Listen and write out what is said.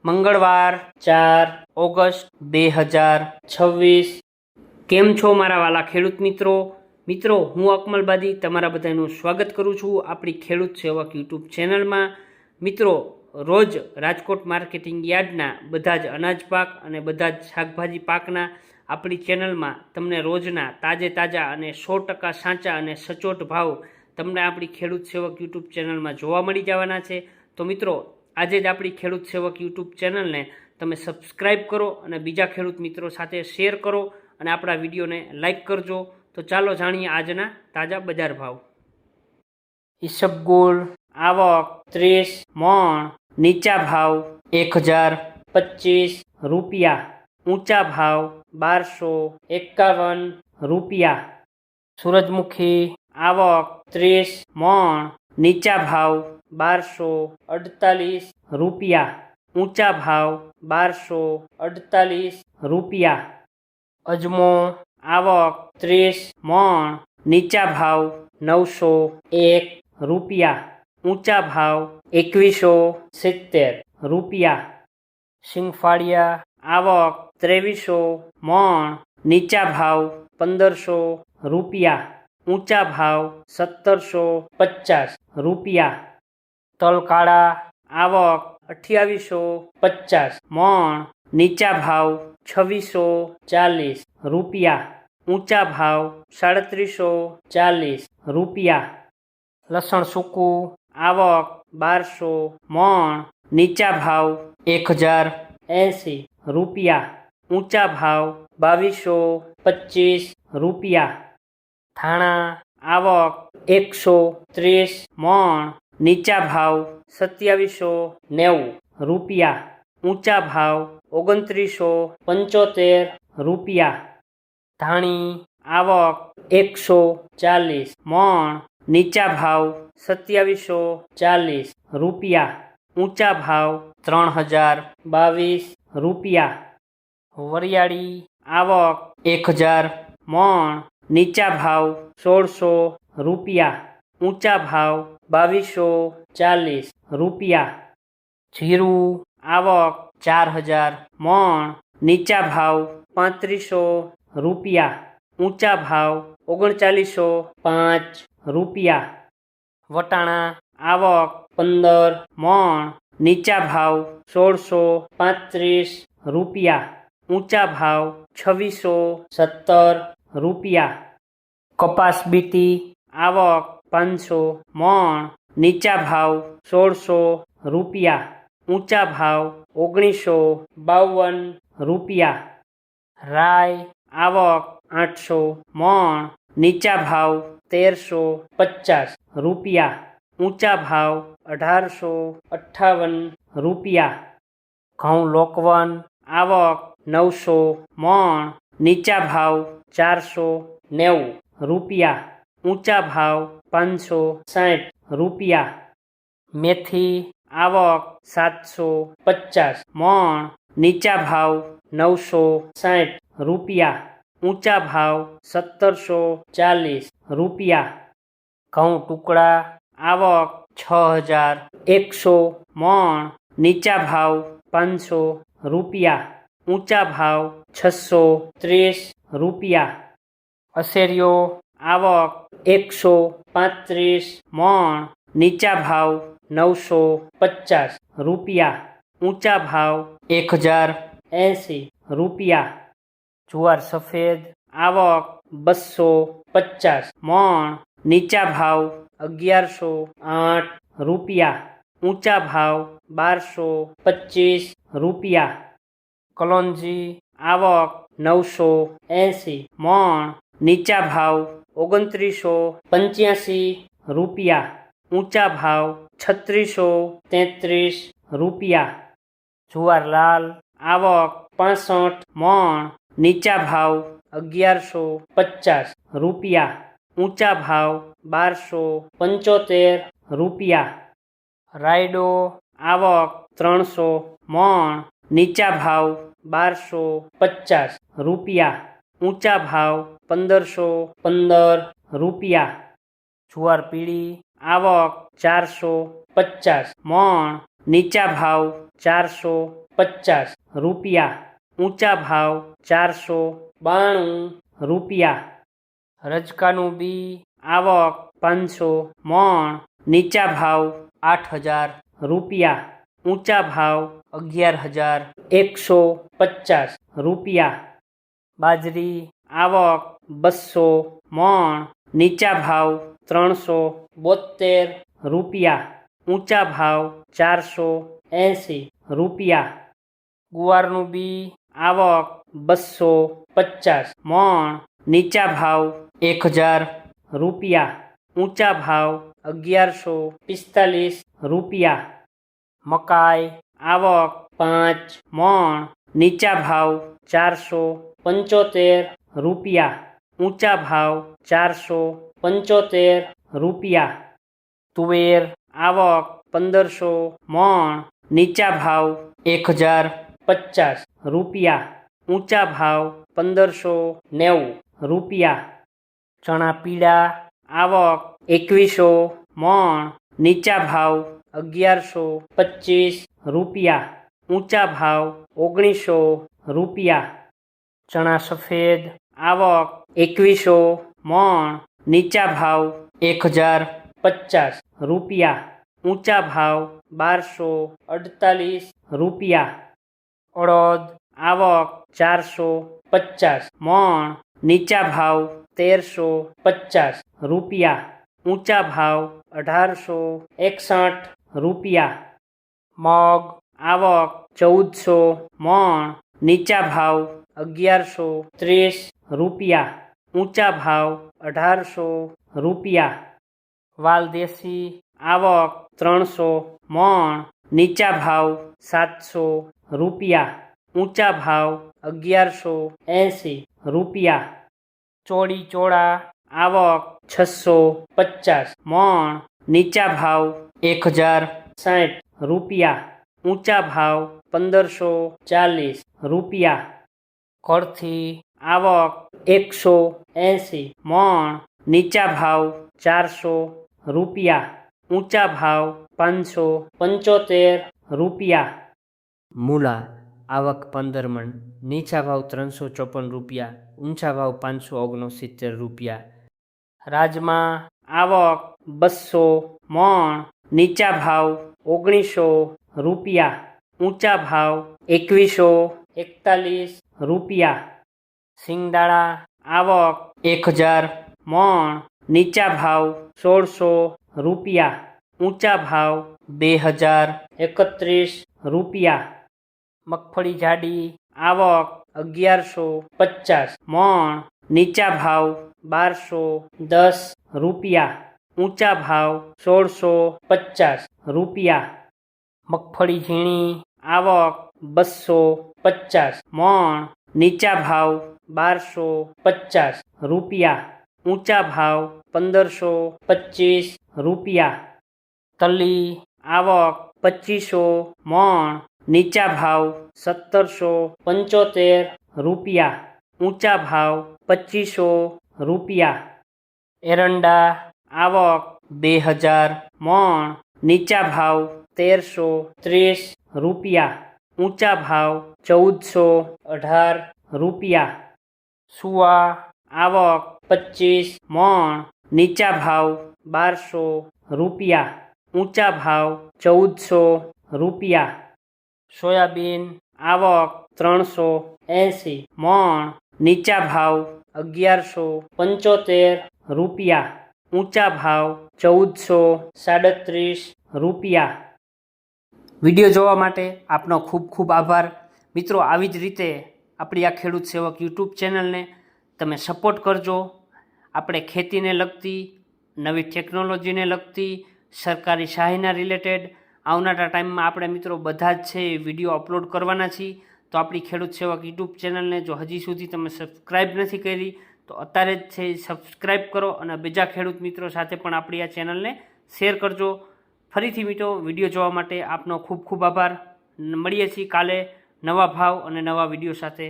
મંગળવાર 4 ઓગસ્ટ 2026। કેમ છો મારા વાલા ખેડૂત મિત્રો હું અકમલબાદી તમારા બધાનું સ્વાગત કરું છું આપણી ખેડૂત સેવક યુટ્યુબ ચેનલમાં। મિત્રો, રોજ રાજકોટ માર્કેટિંગ યાર્ડના બધા જ અનાજ પાક અને બધા જ શાકભાજી પાકના આપણી ચેનલમાં તમને રોજના તાજા અને 100% સાચા અને સચોટ ભાવ તમને આપણી ખેડૂત સેવક યુટ્યુબ ચેનલમાં જોવા મળી જવાના છે। તો મિત્રો, આજે જ આપણી ખેડૂત સેવક યુટ્યુબ ચેનલને તમે સબસ્ક્રાઈબ કરો અને બીજા ખેડૂત મિત્રો સાથે શેર કરો અને આપણા વિડીયોને લાઈક કરજો। તો ચાલો જાણીએ આજના તાજા બજાર ભાવ। ઈસબગુલ આવક 30 મણ, નીચા ભાવ 1025 રૂપિયા, ઊંચા ભાવ 1251 રૂપિયા। સૂરજમુખી આવક 30 મણ, નીચા ભાવ 1248 રૂપિયા, ઊંચા ભાવ 1248 રૂપિયા। અજમો આવક 30 મણ, નીચા ભાવ 901 રૂપિયા, ઊંચા ભાવ 2170 રૂપિયા। સિંગફાળિયા આવક 2300 મણ, નીચા ભાવ 1500 રૂપિયા, ઊંચા ભાવ 1750 રૂપિયા। તલકાળા આવક 2850 મણ, નીચા ભાવ 2640 રૂપિયા, ઊંચા ભાવ 3740 રૂપિયા। લસણ સૂકું આવક 1200 મણ, નીચા ભાવ 1080 રૂપિયા, ઊંચા ભાવ 2225 રૂપિયા। ધાણા આવક 130 મણ, નીચા ભાવ 2790 રૂપિયા, ઊંચા ભાવ 2975 રૂપિયા। ધાણી આવક 140 મણ, નીચા ભાવ 2740 રૂપિયા, ઊંચા ભાવ 3022 રૂપિયા। વરિયાળી આવક 1000 મણ, નીચા ભાવ 1600 રૂપિયા, ઊંચા ભાવ 2240 રૂપિયા। જીરું આવક 4000 મણ, નીચા ભાવ 3500 રૂપિયા, ઊંચા ભાવ 3905 રૂપિયા। વટાણા આવક 15 મણ, નીચા ભાવ 1635 રૂપિયા, ઊંચા ભાવ 2617 રૂપિયા। કપાસ બીટી આવક 500 મણ, નીચા ભાવ 1600 રૂપિયા, ઊંચા ભાવ 1952 રૂપિયા। રાઈ આવક 800 મણ, નીચા ભાવ 1350 રૂપિયા, ઊંચા ભાવ 1858 રૂપિયા। ઘઉં લોકવન આવક 900 મણ, નીચા ભાવ 490 રૂપિયા, ઊંચા ભાવ 560 રૂપિયા। મેથી આવક 750 મણ, નીચા ભાવ 960 રૂપિયા, ઊંચા ભાવ 1740 રૂપિયા। ઘઉં ટુકડા આવક 6100 મણ, નીચા ભાવ 500 રૂપિયા, ઊંચા ભાવ 630 રૂપિયા। અસેરીઓ આવક 135 મણ, નીચા ભાવ 950 રૂપિયા, ઊંચા ભાવ 1080 રૂપિયા। જુવાર સફેદ આવક 250 મણ, નીચા ભાવ 1108 રૂપિયા, ઊંચા ભાવ 1225 રૂપિયા। કલોંજી આવક 980 મણ, નીચા ભાવ 2985 રૂપિયા, ઊંચા ભાવ 3633 રૂપિયા। જુવાર લાલ આવક 65 મણ, નીચા ભાવ 1150 રૂપિયા, ઊંચા ભાવ 1275 રૂપિયા। રાયડો આવક 300 મણ, નીચા ભાવ 1250 રૂપિયા, ઊંચા ભાવ 1515 રૂપિયા। જુવાર પીળી આવક 450 મણ, નીચા ભાવ 450 રૂપિયા. ઊંચા ભાવ 492 રૂપિયા. રજકાનું બી આવક 500 મણ. નીચા ભાવ 8000 રૂપિયા. ઊંચા ભાવ 11150 રૂપિયા. બાજરી આવક 200 મણ. નીચા ભાવ 372 રૂપિયા. ઊંચા ભાવ 480 રૂપિયા. ગુવારનું બી આવક 250 મણ. નીચા ભાવ 1000 રૂપિયા. ઊંચા ભાવ 1145 રૂપિયા. મકાઈ આવક 5 મણ. નીચા ભાવ 475 રૂપિયા. ઊંચા ભાવ 475 રૂપિયા. તુવેર આવક 1500 મણ. નીચા ભાવ 1050 રૂપિયા. ઊંચા ભાવ 1590 રૂપિયા. ચણા પીળા આવક 2100 મણ. નીચા ભાવ 1125 રૂપિયા. ઊંચા ભાવ 1900 રૂપિયા. ચણા સફેદ આવક 2100 મણ. નીચા ભાવ 1050 રૂપિયા. ઊંચા ભાવ 1248 રૂપિયા. અડદ આવક 450 મણ. નીચા ભાવ 1350 રૂપિયા. ઊંચા ભાવ 1861 રૂપિયા. મગ આવક 1400 મણ. નીચા ભાવ 1130 રૂપિયા. ઊંચા ભાવ 1800 રૂપિયા. વાલદેશી આવક 300 મણ. નીચા ભાવ 700 રૂપિયા. ઊંચા ભાવ 1180 રૂપિયા. ચોળી ચોળા આવક 650 મણ. નીચા ભાવ 1060 રૂપિયા. ઊંચા ભાવ 1540 રૂપિયા. કળથી આવક 180 મણ. નીચા ભાવ 400 રૂપિયા. ઊંચા ભાવ 575 રૂપિયા. મૂલા આવક 15 મણ. નીચા ભાવ 354 રૂપિયા. ઊંચા ભાવ 569 રૂપિયા. રાજમા આવક 200 મણ. નીચા ભાવ 1900 રૂપિયા. ઊંચા ભાવ 2141 રૂપિયા. સિંગદાણા આવક 1000 મણ. નીચા ભાવ 1600 રૂપિયા. ઊંચા ભાવ 2031 રૂપિયા. મગફળી જાડી આવક 1150 મણ. નીચા ભાવ 1210 રૂપિયા. ઊંચા ભાવ 1650 રૂપિયા. મગફળી ઝીણી આવક 250 મણ. નીચા ભાવ 1250 રૂપિયા. ઊંચા ભાવ 1525 રૂપિયા. તલી આવક 2500 મણ. નીચા ભાવ 1775 રૂપિયા. ઊંચા ભાવ 2500 રૂપિયા. એરંડા આવક 2000 મણ. નીચા ભાવ 1330 રૂપિયા. ઊંચા ભાવ 1418 રૂપિયા. સુવા આવક 25 મણ. નીચા ભાવ 1200 રૂપિયા. ઊંચા ભાવ 1400 રૂપિયા. સોયાબીન આવક 380 મણ. નીચા ભાવ 1175 રૂપિયા. ઊંચા ભાવ 1437 રૂપિયા. વિડીયો જોવા માટે આપનો ખૂબ ખૂબ આભાર. મિત્રો, આવી જ રીતે આપણી આ ખેડૂત સેવક યુટ્યુબ ચેનલને તમે સપોર્ટ કરજો. આપણે ખેતીને લગતી, નવી ટેકનોલોજીને લગતી, સરકારી સહાયના રિલેટેડ આવનારા ટાઈમમાં આપણે મિત્રો બધા જ છે એ વિડીયો અપલોડ કરવાના છીએ. તો આપણી ખેડૂત સેવક યુટ્યુબ ચેનલને જો હજી સુધી તમે સબસ્ક્રાઈબ નથી કરી તો અત્યારે જ છે સબસ્ક્રાઈબ કરો અને બીજા ખેડૂત મિત્રો સાથે પણ આપણી આ ચેનલને શેર કરજો. ફરીથી મિત્રો વિડીયો જોવા માટે આપનો ખૂબ ખૂબ આભાર. મળીએ છીએ કાલે નવા ભાવ અને નવા વિડીયો સાથે.